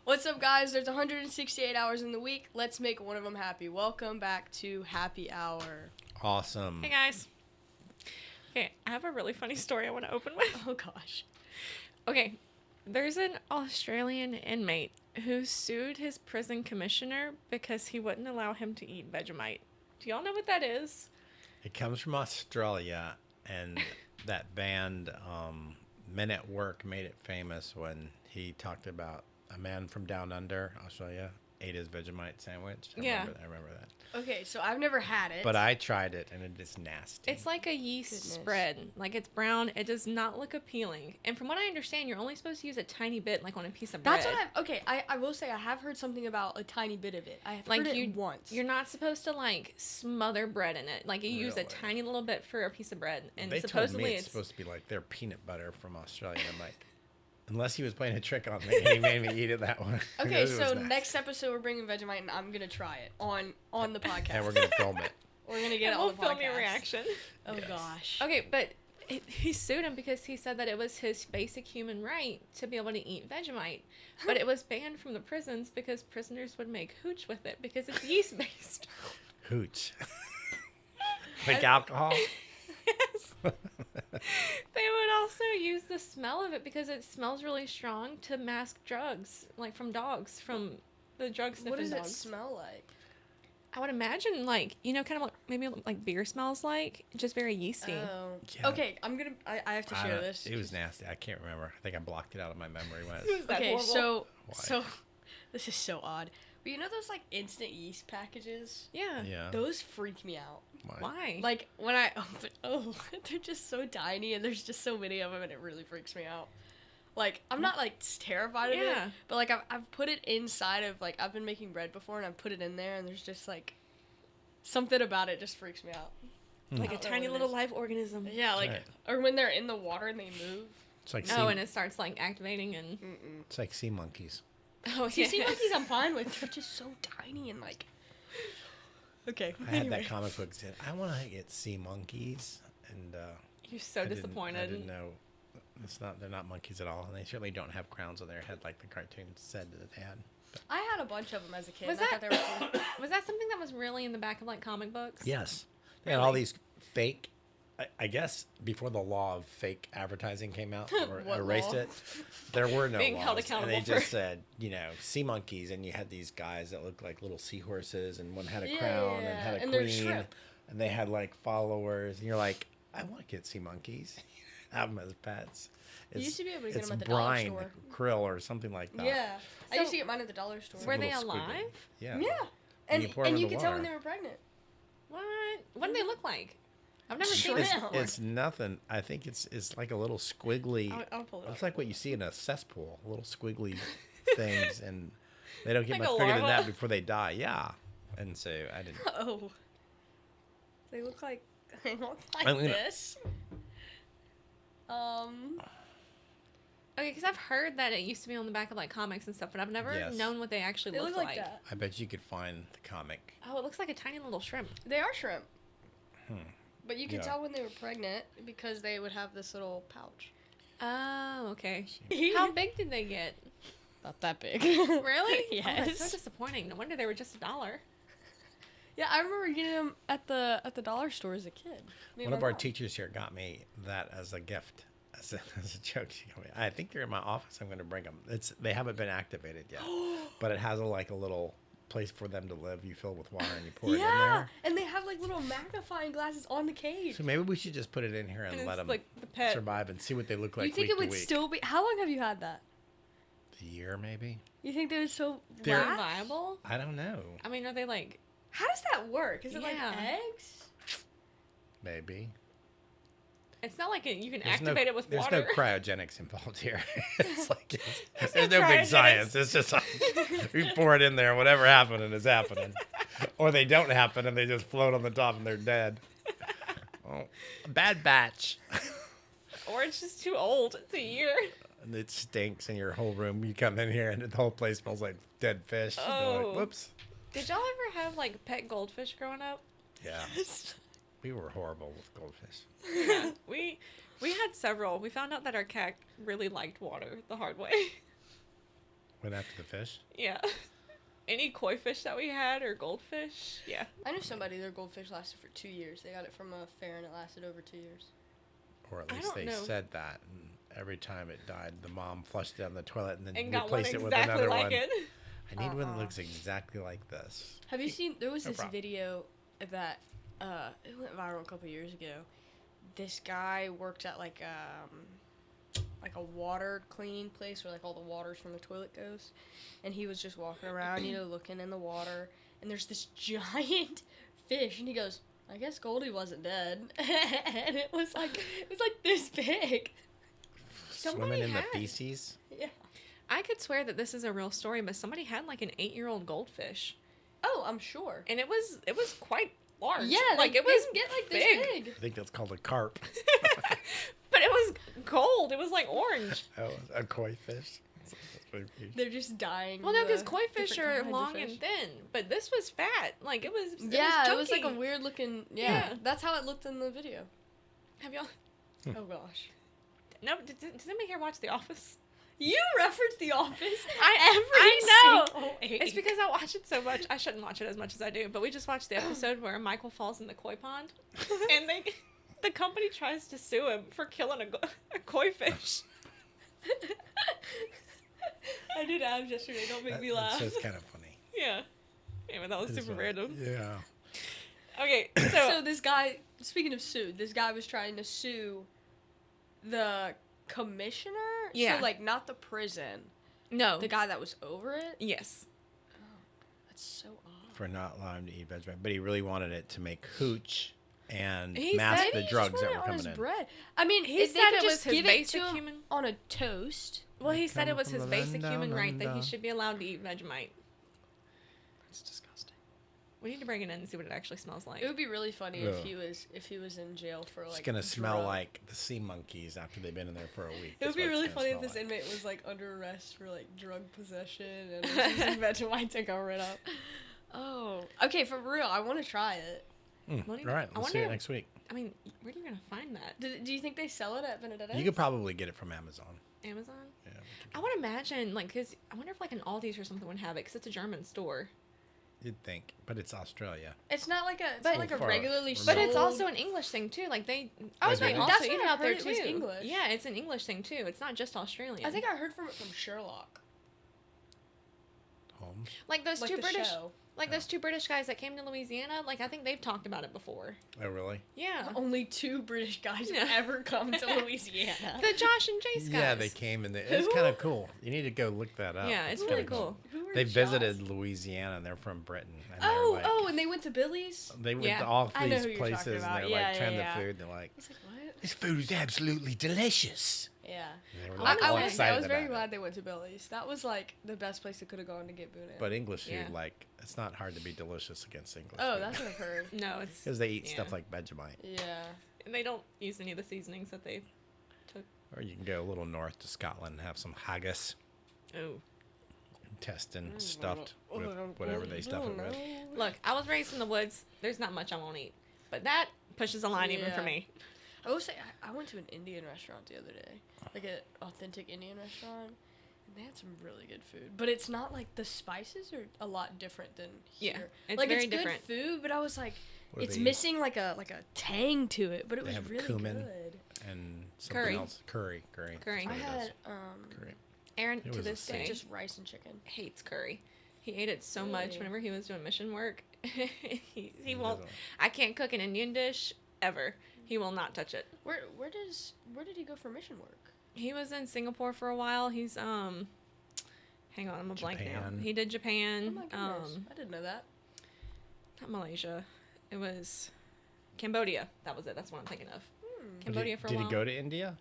What's up, guys? There's 168 hours in the week. Let's make one of them happy. Welcome back to Happy Hour. Awesome. Hey, guys. Okay, I have a really funny story I want to open with. Oh, gosh. Okay, there's an Australian inmate who sued his prison commissioner because he wouldn't allow him to eat Vegemite. Do y'all know what that is? It comes from Australia, and that band, Men at Work, made it famous when he talked about a man from down under Australia ate his Vegemite sandwich. I remember that. Okay, so I've never had it. But I tried it, and it is nasty. It's like a yeast spread. Like, it's brown. It does not look appealing. And from what I understand, you're only supposed to use a tiny bit, like on a piece of bread. That's what I will say, I have heard something about a tiny bit of it. I have heard it once. You're not supposed to, like, smother bread in it. Like, you use a tiny little bit for a piece of bread. And they supposedly told me it's supposed to be like their peanut butter from Australia. I'm like, unless he was playing a trick on me, he made me eat it that one. Okay, so next episode we're bringing Vegemite, and I'm gonna try it on the podcast. And we're gonna film it. We're gonna get it on the podcast. We'll film your reaction. Oh, gosh. Okay, but he sued him because he said that it was his basic human right to be able to eat Vegemite. But it was banned from the prisons because prisoners would make hooch with it because it's yeast-based. Hooch. Like alcohol? Yes. They would also use the smell of it because it smells really strong to mask drugs, like from dogs, from the drug sniffing dogs. What does it smell like? I would imagine, like, you know, kind of like, maybe like beer smells like, just very yeasty. Oh. Yeah. Okay, I have to share this. It was nasty. I can't remember. I think I blocked it out of my memory when Okay, so Why? this is so odd. But you know those like instant yeast packages? Yeah. Yeah. Those freak me out. Why? Like when I open, they're just so tiny and there's just so many of them and it really freaks me out. Like I'm not like terrified of it, but like I've put it inside of like I've been making bread before and I've put it in there and there's just like something about it just freaks me out. Like a tiny little live organism. Yeah, like or when they're in the water and they move. It's like and it starts like activating and. It's like sea monkeys. Oh, yeah. Sea monkeys I'm fine with. They're just so tiny and like. Okay. I had that comic book that said, I want to get sea monkeys. And you're so disappointed. I didn't know. They're not monkeys at all. And they certainly don't have crowns on their head like the cartoon said that they had. But I had a bunch of them as a kid. Was I thought they were cool. Was that something that was really in the back of like comic books? Yes. They had all these fake, I guess before the law of fake advertising came out or erased it, there were no Being laws. held accountable and they just said, sea monkeys, and you had these guys that looked like little seahorses, and one had a crown and had a queen, and they had like followers, and you're like, I want to get sea monkeys, have them as pets. You used to be able to get them at the dollar store. Krill or something like that. Yeah, I used to get mine at the dollar store. Were they alive? Yeah. Yeah, and you could tell when they were pregnant. What did they look like? I've never seen it. It's nothing. I think it's like a little squiggly. I'll pull it up. It's like what you see in a cesspool, little squiggly things, and they don't get Like much a bigger than larva? that before they die. Yeah, and so I didn't. Oh, they look like I'm gonna- this. Okay, because I've heard that it used to be on the back of like comics and stuff, but I've never known what they actually They look look like that. I bet you could find the comic. Oh, it looks like a tiny little shrimp. They are shrimp. But you could tell when they were pregnant because they would have this little pouch. Oh, okay. How big did they get? Not that big. Really? Yes. Oh, that's so disappointing. No wonder they were just $1. Yeah, I remember getting them at the dollar store as a kid. One of our teachers here got me that as a gift, as a joke. She got me. I think they're in my office. I'm going to bring them. They haven't been activated yet, but it has a little place for them to live. You fill it with water and you pour it in there. And they have like little magnifying glasses on the cage. So maybe we should just put it in here and let them like the pet. survive and see what they look like. You think it would still be? How long have you had that? A year, maybe. You think they would still They're last? viable? I don't know. I mean, are they like? How does that work? Is it like eggs? Maybe. It's not like you can activate it with there's water. no cryogenics involved here. It's like there's no big science. It's just like we pour it in there, whatever happening is happening, or they don't happen and they just float on the top and they're dead. Oh, a bad batch. Or it's just too old. It's a year. And it stinks in your whole room. You come in here and the whole place smells like dead fish. Oh. Like, whoops. Did y'all ever have like pet goldfish growing up? Yeah. We were horrible with goldfish. Yeah, we had several. We found out that our cat really liked water the hard way. Went after the fish? Yeah. Any koi fish that we had or goldfish. Yeah. I knew somebody, their goldfish lasted for 2 years. They got it from a fair and it lasted over 2 years. Or at least they said that. And every time it died, the mom flushed it down the toilet and then replaced it with another one. I need one that looks exactly like this. Have you seen, there was this video that it went viral a couple years ago. This guy worked at like a water cleaning place where like all the waters from the toilet goes, and he was just walking around, looking in the water, and there's this giant fish, and he goes, I guess Goldie wasn't dead. And it was like this big. Swimming in the feces? Yeah. I could swear that this is a real story, but somebody had like an 8-year-old goldfish. Oh, I'm sure. And it was quite large. Yeah, like it was get like big. this big. I think that's called a carp. But it was gold. It was like orange. Oh, a koi fish. They're just dying. Well, no, because koi fish are long and thin, but this was fat. Like it was. It was like a weird looking. Yeah, that's how it looked in the video. Have y'all? Oh gosh. No, does anybody here watch The Office? You reference The Office. I know. It's because I watch it so much. I shouldn't watch it as much as I do, but we just watched the episode where Michael falls in the koi pond, and the company tries to sue him for killing a koi fish. I did abs yesterday. Don't make me laugh. That's just kind of funny. Yeah. Anyway, that was super random. Yeah. Okay, so this guy, speaking of sue, this guy was trying to sue the commissioner? Yeah. So, like, not the prison. No. The guy that was over it? Yes. Oh, that's so odd. For not allowing him to eat Vegemite. But he really wanted it to make hooch and He mask said the He drugs just that wanted were it on coming his in. bread. I mean, He if said they could it was just his give basic it to him human... on a toast. Well, he said it Come was from his the basic land human down right that he under. should be allowed to eat Vegemite. That's disgusting. We need to bring it in and see what it actually smells like. It would be really funny Ugh. if he was in jail for, like, It's going to smell drug. like the sea monkeys after they've been in there for a week. It would That's be what it's really gonna funny if smell this like. inmate was, like, under arrest for, like, drug possession and was using Vegemite to cover it up. Oh. Okay, for real, I want to try it. All right, let's do it next week. I mean, where are you going to find that? Do you think they sell it at Benedetto's? You could probably get it from Amazon. Amazon? Yeah. I would imagine, like, because I wonder if, like, an Aldi's or something would have it, because it's a German store. You'd think, but it's Australia. It's not like a, far regularly removed. But it's sold- also an English thing, too. Like, they I was They right. do? also That's eat what it I out there, heard. It was too. English. Yeah, it's an English thing, too. It's not just Australian. I think I heard from it from Sherlock. Holmes. Like, those Like two the British... show. Like, those two British guys that came to Louisiana, like, I think they've talked about it before. Oh, really? Yeah. Only 2 British guys Yeah. have ever come to Louisiana. The Josh and Jace guys. Yeah, they came and it's kind of cool. You need to go look that up. Yeah, it's kinda really cool. Who were They Josh? visited Louisiana and they're from Britain. And they're Oh, like, and they went to Billy's? They went Yeah. to all I know these who you're places talking and about. they're Yeah, like trying yeah. the food. They're like, I was like, what? this food is absolutely delicious. Yeah. And they were I, like, I, all will say, I excited was very about it. glad they went to Billy's. That was, like, the best place they could have gone to get boudin. But English food, Yeah. like, it's not hard to be delicious against English Oh, food. that's what I've heard. No, it's... Because they eat yeah. stuff like Vegemite. Yeah. And they don't use any of the seasonings that they took. Or you can go a little north to Scotland and have some haggis, Oh. intestine stuffed with whatever they stuff it with. Look, I was raised in the woods. There's not much I won't eat. But that pushes a line even for Yeah. me. I will say, I went to an Indian restaurant the other day. Like an authentic Indian restaurant. And they had some really good food. But it's not like, the spices are a lot different than here. Yeah, it's like, very it's good different. food, but I was like, What do it's they missing like a tang to it. But it They was have really cumin. good. And something Curry. else. Curry. Curry. That's I what it is. had Curry. Aaron, It to was the this same. day, just rice and chicken. hates curry. He ate it so much Really? whenever he was doing mission work. he He won't. doesn't- I can't cook an Indian dish ever. He will not touch it. Where did he go for mission work? He was in Singapore for a while. He's hang on, I'm a blank now. Japan. He did Oh Japan. my goodness, I didn't know that. Not Malaysia. It was Cambodia. That was it. That's what I'm thinking of. Did Cambodia he, for a did while. he go to India?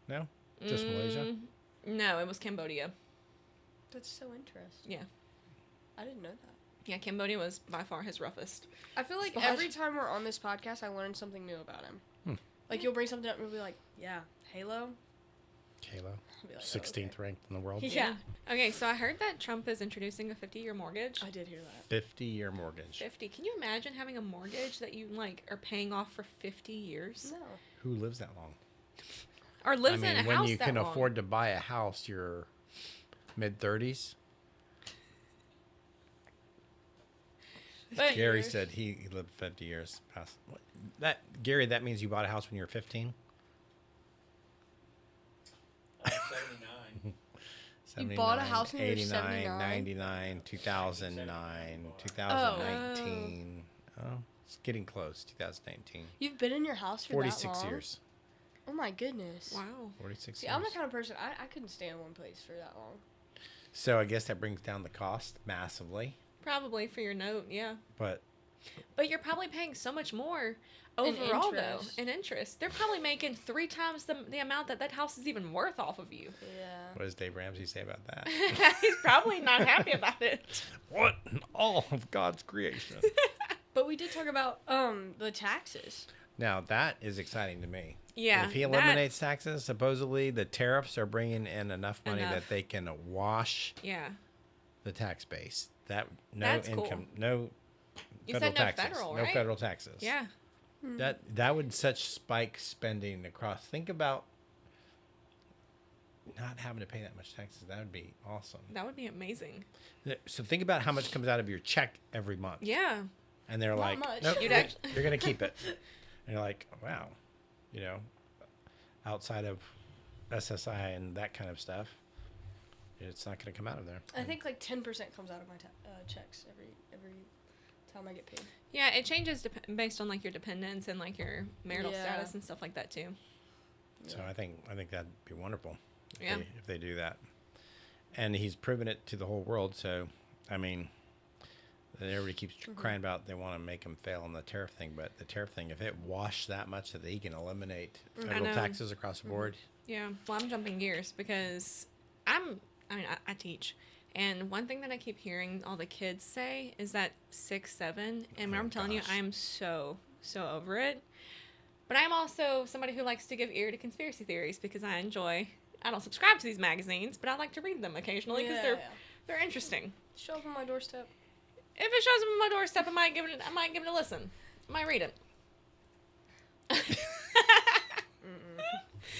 No? Just Malaysia? No, it was Cambodia. That's so interesting. Yeah. I didn't know that. Yeah, Cambodia was by far his roughest. I feel like Spot. every time we're on this podcast, I learn something new about him. Like, you'll bring something up and we'll be like, yeah, Halo? Halo. I'll be like, 16th okay. ranked in the world. Yeah. Okay, so I heard that Trump is introducing a 50-year mortgage. I did hear that. 50-year mortgage. 50. Can you imagine having a mortgage that you, like, are paying off for 50 years? No. Who lives that long? Or lives I mean, in a when house you that can long? afford to buy a house, you're Mid-30s. But Gary said he lived 50 years past. Gary, that means you bought a house when you were 15? 79. You bought a house when you were 89, 79? 99, 2009, 2019. Oh, it's getting close. 2019. You've been in your house for 46 that long? years. Oh my goodness. wow. 46 See, years. I'm the kind of person, I couldn't stay in one place for that long. So I guess that brings down the cost massively. Probably for your note, yeah. But But you're probably paying so much more overall, though, interest. in interest. They're probably making 3 times the amount that house is even worth off of you. Yeah. what does Dave Ramsey say about that? He's probably not happy about it. What in all of God's creation? But we did talk about the taxes. Now, that is exciting to me. Yeah. If he eliminates taxes, supposedly the tariffs are bringing in enough money that they can wash Yeah. the tax base. That's income, cool. no You federal said no taxes. federal, No right? federal taxes. Yeah. That would such spike spending across. Think about not having to pay that much taxes. That would be awesome. That would be amazing. So think about how much comes out of your check every month. Yeah. And they're Not like, much. nope, You'd you're going to keep it. And you're like, wow, outside of SSI and that kind of stuff, it's not going to come out of there. I think like 10% comes out of my checks every time I get paid. Yeah, it changes based on like your dependents and like your marital Yeah. status and stuff like that too. So I think that'd be wonderful Yeah. if they do that. And he's proven it to the whole world. So, I mean, everybody keeps crying about they want to make him fail on the tariff thing. But the tariff thing, if it washed that much that he can eliminate federal know. taxes across the board. Yeah. Well, I'm jumping gears because I teach. And one thing that I keep hearing all the kids say is that 6, 7, and when I'm telling you, I am so over it. But I'm also somebody who likes to give ear to conspiracy theories because I don't subscribe to these magazines, but I like to read them occasionally because they're interesting. Show up on my doorstep. If it shows up on my doorstep, I might give it a listen. I might read it.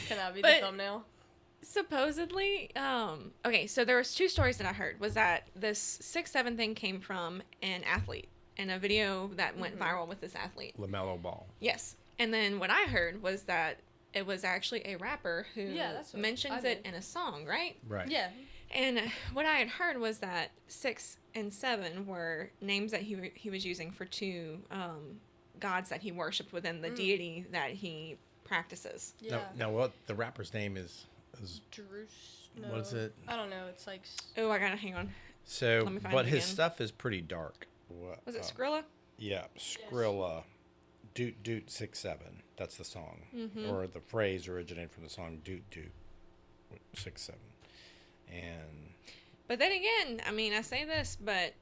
Can that be But- the thumbnail? Supposedly, okay, so there was 2 stories that I heard. Was that this 6, 7 thing came from an athlete in a video that went viral with this athlete. LaMelo Ball. Yes. And then what I heard was that it was actually a rapper who that's what mentions I it did. in a song, right? Right. Yeah. And what I had heard was that 6 and 7 were names that he was using for 2 gods that he worshipped within the deity that he practices. Yeah. Now, what the rapper's name is No. what is it? I don't know. It's like Oh, I gotta hang on. So, Let me find but it his again. stuff is pretty dark. Was it Skrilla? Yeah, Skrilla. Doot Doot 6 7. That's the song, or the phrase originated from the song Doot Doot 6 7. And But then again, I mean, I say this, but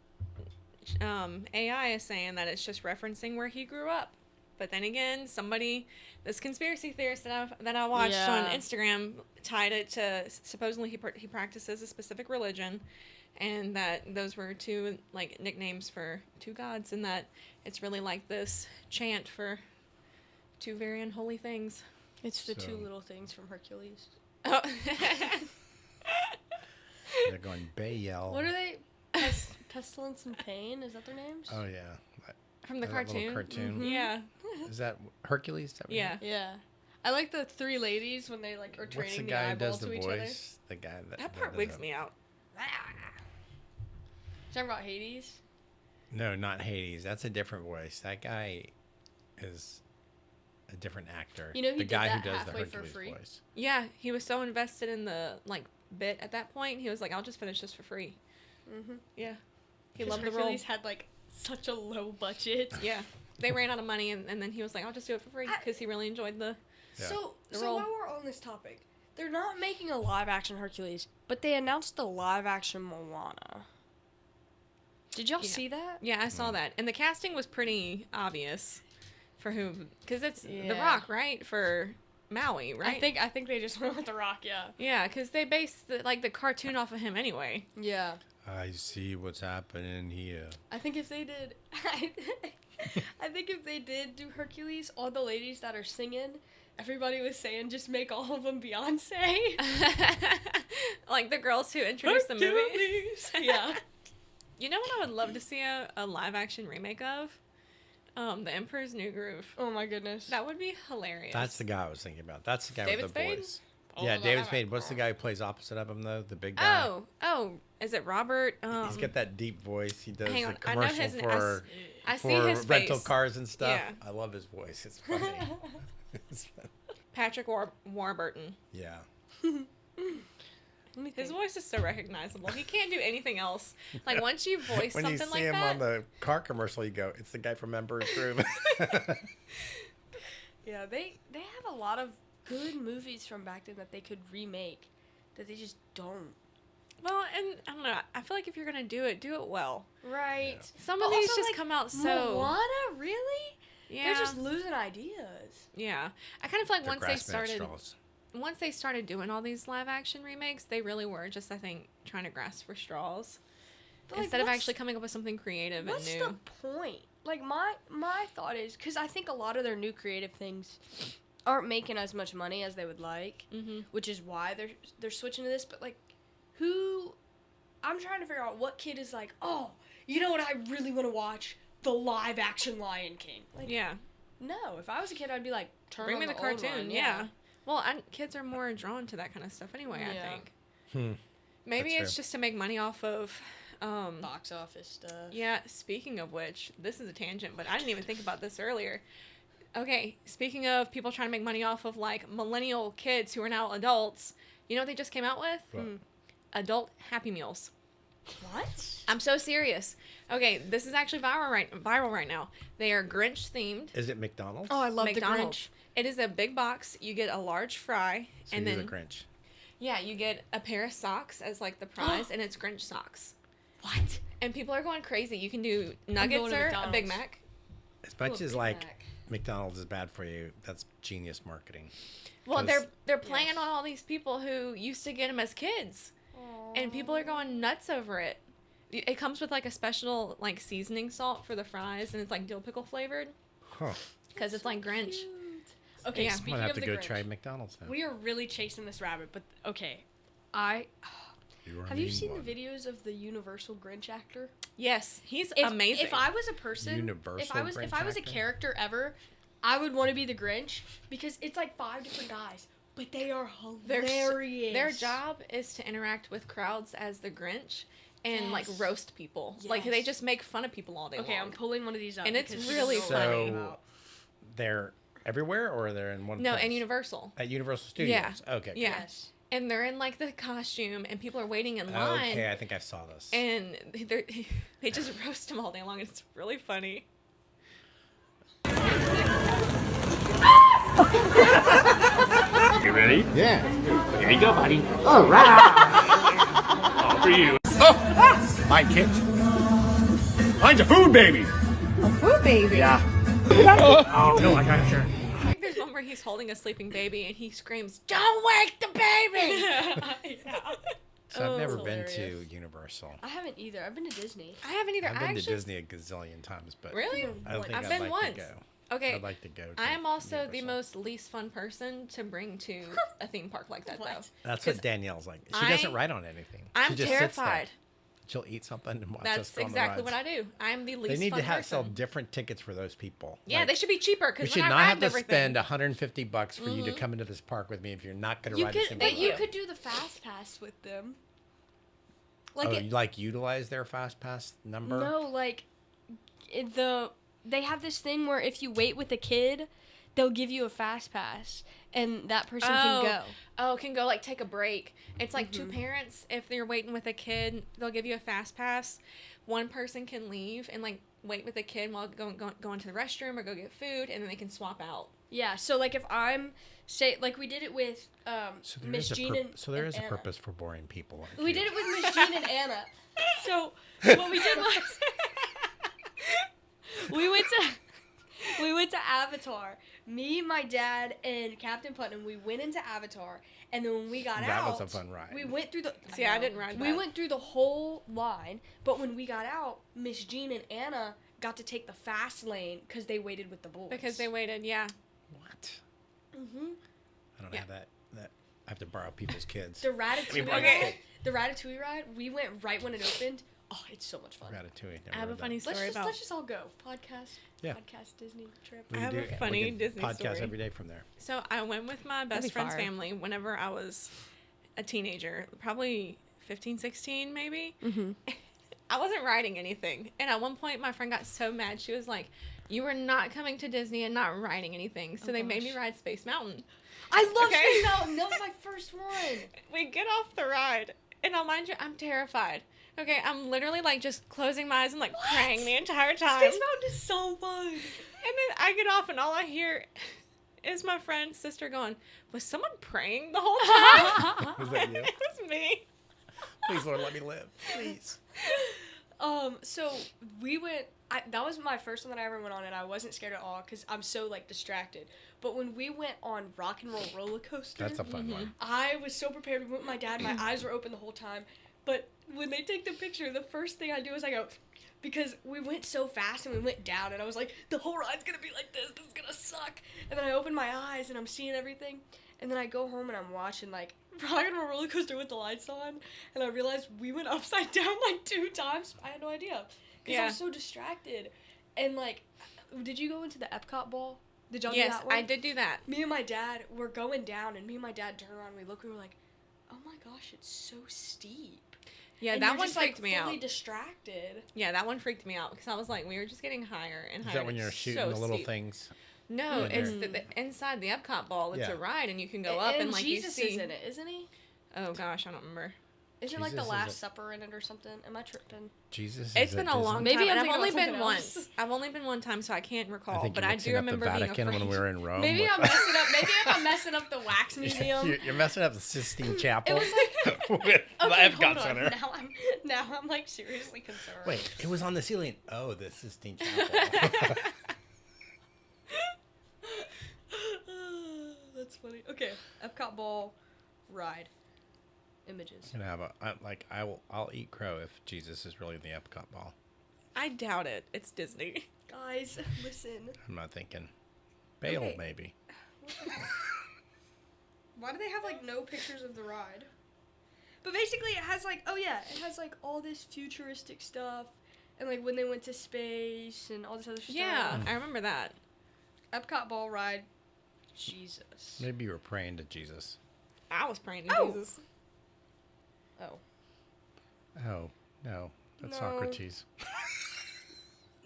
AI is saying that it's just referencing where he grew up. But then again, this conspiracy theorist that I watched on Instagram tied it to supposedly he practices a specific religion, and that those were 2 like nicknames for 2 gods, and that it's really like this chant for 2 very unholy things. it's the So- 2 little things from Hercules. Oh. they're going Bayel. What are they? Pestilence and Pain? Is that their names? Oh yeah, From the that little cartoon. cartoon. Yeah. Is that Hercules? Is that what it Yeah. is? Yeah. I like the 3 ladies when they like are What's training the the guy who eyeball does to the each other. voice? The guy That part does wigs it. me out. Talking about Hades. No, not Hades. That's a different voice. That guy is a different actor. You know, he the did guy that who does the halfway for Hercules free. voice. Yeah, he was so invested in the like bit at that point. He was like, "I'll just finish this for free." Mm-hmm. Yeah, he loved the role. Hercules had like such a low budget. Yeah, they ran out of money, and then he was like, "I'll just do it for free" because he really enjoyed the. Yeah. So role. while we're on this topic, they're not making a live action Hercules, but they announced the live action Moana. Did y'all see that? Yeah, I saw that, and the casting was pretty obvious for who, because it's The Yeah. Rock, right? For Maui, right? I think they just went with The Rock, yeah. Yeah, because they based the cartoon off of him anyway. Yeah. I see what's happening here. I think if they did I think if they did do Hercules, all the ladies that are singing, everybody was saying just make all of them Beyonce. Like the girls who introduced the movie. Yeah. You know what I would love to see a live action remake of? The Emperor's New Groove. Oh my goodness. That would be hilarious. That's the guy I was thinking about. That's the guy David with the Spade? voice. Oh, Yeah, no, David that Spade. might- What's the guy who plays opposite of him though? The big guy. Oh, is it Robert? He's got that deep voice. He does hang the on, I know commercial his- for I see for his rental face. cars and stuff. Yeah. I love his voice. It's funny. It's fun. Patrick Warburton. Yeah. Let me His think. voice is so recognizable. He can't do anything else. Like once you voice When you something see like him that. on the car commercial, you go, "It's the guy from Emperor's Groove." Yeah, they have a lot of good movies from back then that they could remake that they just don't. Well, and I don't know. I feel like if you're gonna do it well. Right. Some But of these also, just like, come out so. Moana, really? Yeah. They're just losing ideas. Yeah. I kind of feel like They're once they grasping at started. straws. Once they started doing all these live action remakes, they really were just, I think, trying to grasp for straws But, like, instead of what's- actually coming up with something creative and What's new. the point? Like my thought is because I think a lot of their new creative things aren't making as much money as they would like, which is why they're switching to this. But like, who? I'm trying to figure out what kid is like, oh, you know what I really want to watch? The live action Lion King. Like, Yeah. no, if I was a kid, I'd be like, Bring me the old cartoon. one. Yeah. Well, kids are more drawn to that kind of stuff anyway, Yeah. I think. Maybe That's it's true. just to make money off of. Box office stuff. Yeah, speaking of which, this is a tangent, but I didn't even think about this earlier. Okay, speaking of people trying to make money off of, like, millennial kids who are now adults, you know what they just came out with? What? Adult Happy Meals. What? I'm so serious. Okay, this is actually viral right now. They are Grinch themed. Is it McDonald's? Oh, I love McDonald's. the Grinch. It is a big box. You get a large fry, So and you're then the Grinch. yeah, you get a pair of socks as like the prize, and it's Grinch socks. What? And people are going crazy. You can do going nuggets to or a Big McDonald's. Mac. As much Ooh, as Big like Mac. McDonald's is bad for you, that's genius marketing. Well, 'Cause- they're playing Yes. on all these people who used to get them as kids, and people are going nuts over it. It comes with like a special like seasoning salt for the fries, and it's like dill pickle flavored Huh. because it's like Grinch. Cute. Okay, Yeah. I'm speaking gonna have of to the go Grinch, try McDonald's now. we are really chasing this rabbit, but okay, You are a have you mean seen one. the videos of the Universal Grinch actor? Yes, he's If, amazing. If I was a person, Universal if I was Grinch a actor? character ever, I would want to be the Grinch because it's like 5 different guys, but they are hilarious. Their job is to interact with crowds as the Grinch and like Yes. roast people. Like they Yes. just make fun of people all day Okay, long. I'm pulling one of these up, And it's because you really know what I'm talking So about. they're everywhere, or they're in one No, place? and Universal. At Universal Studios. Yeah. Okay. Yeah. Yes. And they're in like the costume, and people are waiting in line. Okay, I think I saw this. And they just roast him all day long. It's really funny. You ready? Yeah. Here you go, buddy. All right. All for you. Oh, my kid. Mine's a food baby. Food baby. Yeah. Oh, no, I got you. I think there's one where he's holding a sleeping baby, and he screams, "Don't wake the baby!" So I've never that's been to hilarious. Universal. I haven't either. I've been to Disney. I haven't either. I've been I to actually, Disney a gazillion times, but Really? I don't think I've I'd been like once. to go. Okay. I'd like to go. To I am also the Universal. most least fun person to bring to a theme park like that, though. What? That's 'cause what Danielle's like. She I- doesn't write on anything. I'm she just sits there. terrified. She'll eat something and watch us That's go on the exactly what rides. I do. I'm the least They need fun to have person. sell different tickets for those people. Yeah, Like, they should be cheaper we because should when not I have ride to everything, spend $150 for you to come into this park with me if you're not going to You ride a could, single but you ride. could do the fast pass with them. Like Oh, it, you like utilize their fast pass number? no, like they have this thing where if you wait with a kid, they'll give you a fast pass, and that person can go. Oh, can go like take a break. It's like Mm-hmm. two parents. If they're waiting with a kid, they'll give you a fast pass. One person can leave and like wait with a kid while going to the restroom or go get food, and then they can swap out. Yeah, so like if I'm like we did it with So there Miss is a Jean and so there and is a Anna. purpose for boring people. Like We you. did it with Miss Jean and Anna. So what we did was we went to Avatar. Me, my dad, and Captain Putnam. We went into Avatar, and then when we got That out, was a fun ride. we went through the. See, I didn't ride We that. went through the whole line, but when we got out, Miss Jean and Anna got to take the fast lane because they waited with the boys. Because they waited, yeah. What? Mm-hmm. I don't have that. I have to borrow people's kids. The Ratatouille ride, we went right when it opened. Oh, it's so much fun. Ratatouille. I have a funny story about. Let's just all go. Podcast Disney trip. We I have a funny Disney podcast story. every day from there. So I went with my best friend's family whenever I was a teenager, probably 15, 16 maybe. Mm-hmm. I wasn't riding anything. And at one point, my friend got so mad. She was like, you are not coming to Disney and not riding anything. So they made me ride Space Mountain. I love Space Mountain. That was my first one. We get off the ride. And I'll mind you, I'm terrified. Okay, I'm literally like just closing my eyes and like praying the entire time. Space Mountain is so fun. And then I get off and all I hear is my friend's sister going, was someone praying the whole time? Was that you? It was me. Please, Lord, let me live. Please. So we went. That was my first one that I ever went on, and I wasn't scared at all because I'm so like distracted. But when we went on Rock and Roll Roller Coaster, That's a fun one. I was so prepared. We went with my dad. My eyes were open the whole time. But when they take the picture, the first thing I do is I go, because we went so fast and we went down, and I was like, the whole ride's gonna be like this. This is gonna suck. And then I open my eyes and I'm seeing everything. And then I go home and I'm watching like Rock and Roll Roller Coaster with the lights on, and I realized we went upside down like 2 times. I had no idea because I was so distracted. And like, did you go into the Epcot ball? Did y'all do that one? Yes, I did do that. Me and my dad were going down, and me and my dad turned around and we looked. We were like, "Oh my gosh, it's so steep." Yeah, and that you're one just, freaked like, me out. fully distracted. Yeah, that one freaked me out because I was like, we were just getting higher and higher. Is that when you're shooting the little things? No, Yeah, it's the inside the Epcot ball. It's a ride, and you can go up and like Jesus you see. is in it, isn't he? Oh gosh, I don't remember. Isn't like the Jesus is Last Supper in it or something? Am I tripping? Jesus. It's been a long time. Maybe and I'm I've only thinking been about something once. I've only been one time, so I can't recall. I think but you're I mixing do up the remember being Vatican afraid. when we were in Rome. Maybe I'm messing up. Maybe if I'm messing up the wax museum. You're messing up the Sistine Chapel. It was like with the okay, Epcot hold on. Center. Now I'm like seriously concerned. Wait, it was on the ceiling. Oh, the Sistine Chapel. That's funny. Okay, Epcot ball ride images. I'm gonna have I'll eat crow if Jesus is really in the Epcot ball. I doubt it. It's Disney. Guys, listen. I'm not thinking. Bale, Okay. maybe. Why do they have like no pictures of the ride? But basically, it has like all this futuristic stuff, and like when they went to space and all this other stuff. Yeah, I remember that. Epcot ball ride. Jesus. Maybe you were praying to Jesus. I was praying to Oh. Jesus. Oh. Oh, no. That's No. Socrates.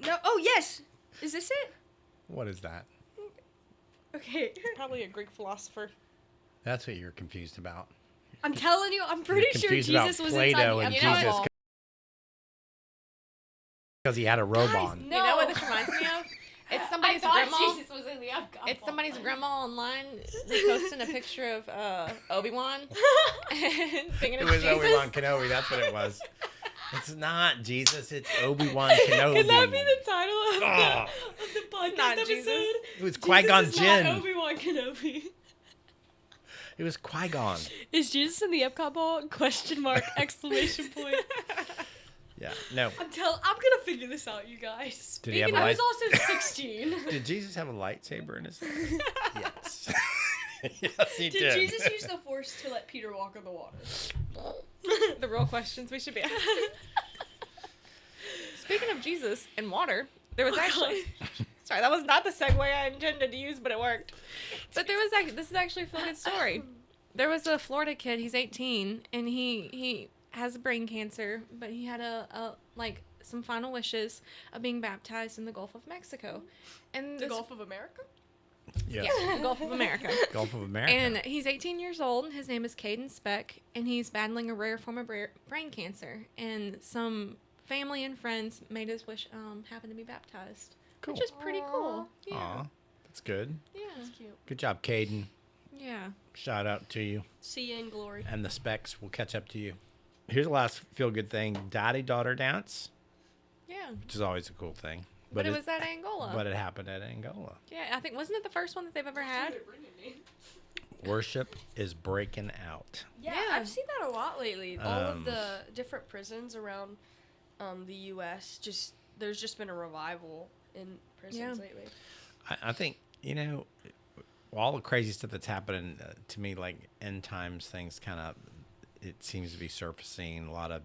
No. Oh yes. Is this it? What is that? Okay. Probably a Greek philosopher. That's what you're confused about. I'm telling you, I'm pretty sure confused about Jesus was Plato inside and the Jesus Epcot ball. Because he had a robe Guys, on. no. You know what this reminds me of? It's somebody's grandma. was in the Epcot It's somebody's grandma online posting a picture of Obi Wan and thinking It it's was Jesus. Obi Wan Kenobi. That's what it was. It's not Jesus. It's Obi Wan Kenobi. Can that be the title of Ah. the podcast not episode? Jesus. It was Qui-Gon Jesus is not Jinn. Obi-Wan Kenobi. It was Qui-Gon. Is Jesus in the Epcot ball? Question mark, exclamation point. Yeah. No. I'm gonna figure this out, you guys. Did he have a I light? was also 16. Did Jesus have a lightsaber in his hand? Yes. Yes, he Did did. Jesus use the Force to let Peter walk on the water? The real questions we should be asking. Speaking of Jesus and water, there was actually... Sorry, that was not the segue I intended to use, but it worked. But there was this is actually a feel good story. There was a Florida kid, he's 18, and he has brain cancer, but he had some final wishes of being baptized in the Gulf of Mexico. And The Gulf of America? Yes. Yeah, the Gulf of America. Gulf of America. And he's 18 years old. His name is Caden Speck, and he's battling a rare form of brain cancer. And some family and friends made his wish happen to be baptized. Cool. Which is pretty cool. Yeah. Aw, that's good. Yeah. That's cute. Good job, Caden. Yeah. Shout out to you. See you in glory. And the Specs will catch up to you. Here's the last feel-good thing. Daddy-daughter dance, Yeah. which is always a cool thing. But it was at Angola. But it happened at Angola. Yeah, I think, wasn't it the first one that they've ever had? Worship is breaking out. Yeah, Yeah. I've seen that a lot lately. All of Um, the different prisons around the U.S. There's just been a revival in prisons Yeah. lately. I think, all the crazy stuff that's happening to me, like end times things, kind of, it seems to be surfacing. A lot of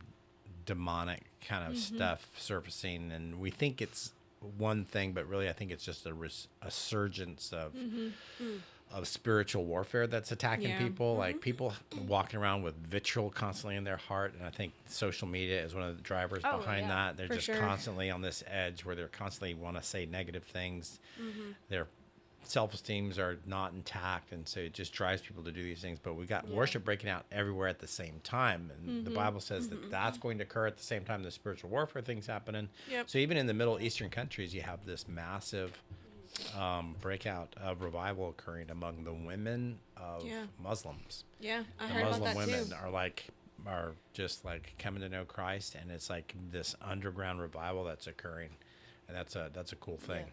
demonic kind of stuff surfacing, and we think it's one thing, but really I think it's just a resurgence of spiritual warfare that's attacking people. Like people walking around with vitriol constantly in their heart, and I think social media is one of the drivers behind that. They're just constantly on this edge where they're constantly want to say negative things. Their self-esteems are not intact, and so it just drives people to do these things. But we got worship breaking out everywhere at the same time, and the Bible says that that's going to occur at the same time the spiritual warfare things happening. So even in the Middle Eastern countries, you have this massive breakout of revival occurring among the women of Muslims. I the heard Muslim about that women too. are just like coming to know Christ, and it's like this underground revival that's occurring, and that's a cool thing.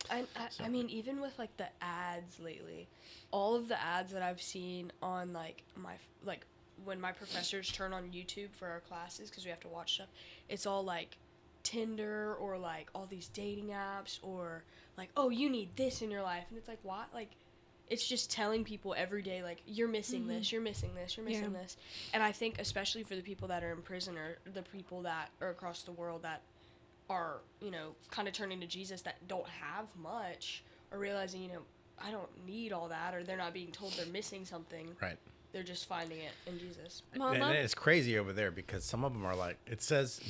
I mean, even with like the ads lately, all of the ads that I've seen on like when my professors turn on YouTube for our classes, because we have to watch stuff, it's all like Tinder or like all these dating apps, or like, oh, you need this in your life, and it's like, what? Like, it's just telling people every day, like, you're missing this, you're missing this, you're missing this. And I think especially for the people that are in prison, or the people that are across the world that are, you know, kind of turning to Jesus, that don't have much, or realizing, you know, I don't need all that, or they're not being told they're missing something. Right. They're just finding it in Jesus. And it's crazy over there, because some of them are like, it says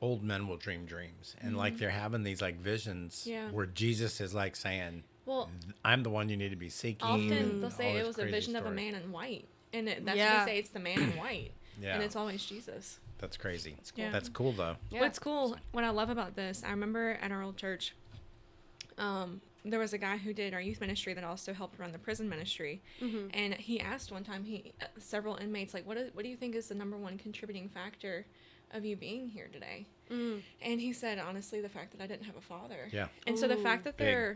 old men will dream dreams, and like they're having these like visions where Jesus is like saying, well, I'm the one you need to be seeking. Often they'll say it was a vision of a man in white, and that's what they say, it's the man in white, and it's always Jesus. That's crazy. That's cool. That's cool though. What's cool, what I love about this, I remember at our old church, there was a guy who did our youth ministry that also helped run the prison ministry, and he asked one time, several inmates, like, what do you think is the number one contributing factor of you being here today? And he said, honestly, the fact that I didn't have a father. And so the fact that they're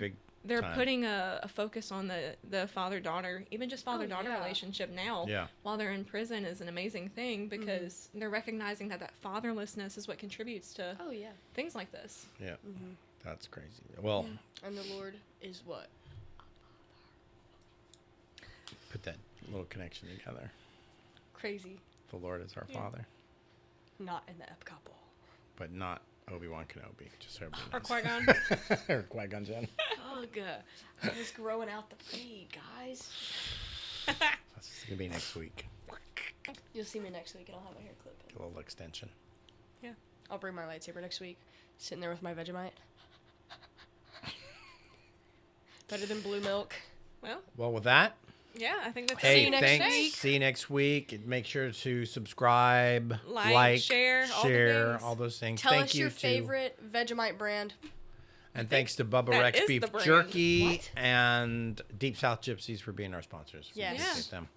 putting a focus on the father-daughter, even just father-daughter relationship now, while they're in prison, is an amazing thing, because they're recognizing that fatherlessness is what contributes to things like this. That's crazy. Well, and the Lord is what? Put that little connection together. Crazy. The Lord is our Father. Not in the Epcot Bowl. But not Obi Wan Kenobi. Just so everybody Or knows. Qui-Gon. Or Qui-Gon Jinn. Ugh. I was growing out the braid, guys. That's going to be next week. You'll see me next week, and I'll have my hair clipped. A little extension. Yeah. I'll bring my lightsaber next week. Sitting there with my Vegemite. Better than blue milk. Well, with that. Yeah, I think that's See you next week. See you next week. Make sure to subscribe, like share, all those things. Tell us your favorite Vegemite brand. And thanks to Bubba Rex Beef Jerky and Deep South Gypsies for being our sponsors. Yes. Appreciate them.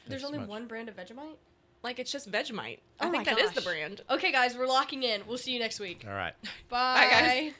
There's only one brand of Vegemite? Like, it's just Vegemite. I think that is the brand. Okay, guys, we're locking in. We'll see you next week. All right. Bye. Bye, guys.